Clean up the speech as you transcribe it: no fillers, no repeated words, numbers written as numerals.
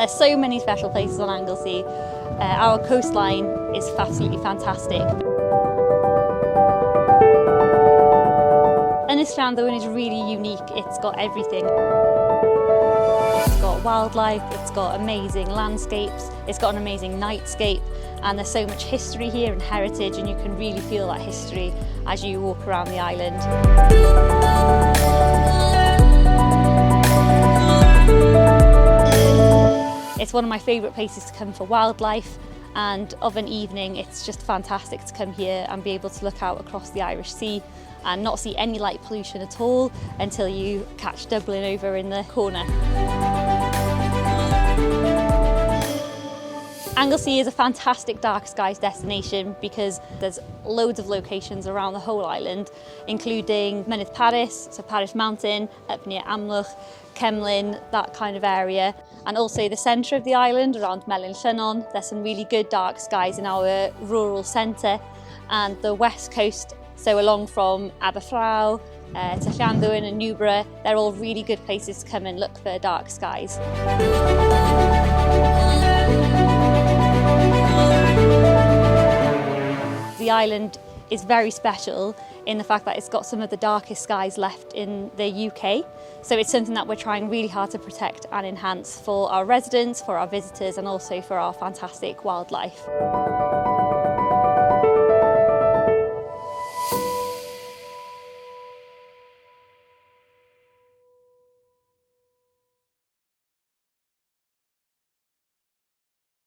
There's so many special places on Anglesey. Our coastline is absolutely fantastic. Ynys Llanddwyn is really unique. It's got everything. It's got wildlife, it's got amazing landscapes, it's got an amazing nightscape, and there's so much history here and heritage, and you can really feel that history as you walk around the island. It's one of my favourite places to come for wildlife, and of an evening it's just fantastic to come here and be able to look out across the Irish Sea and not see any light pollution at all until you catch Dublin over in the corner. Anglesey is a fantastic dark skies destination because there's loads of locations around the whole island, including Mynydd Paris, so Paris Mountain, up near Amlwch, Cemlyn, that kind of area, and also the centre of the island around Melyn Llynnon. There's some really good dark skies in our rural centre, and the west coast, so along from Aberfraw to Llanddwyn and Newborough, they're all really good places to come and look for dark skies. The island is very special in the fact that it's got some of the darkest skies left in the UK. So it's something that we're trying really hard to protect and enhance for our residents, for our visitors, and also for our fantastic wildlife.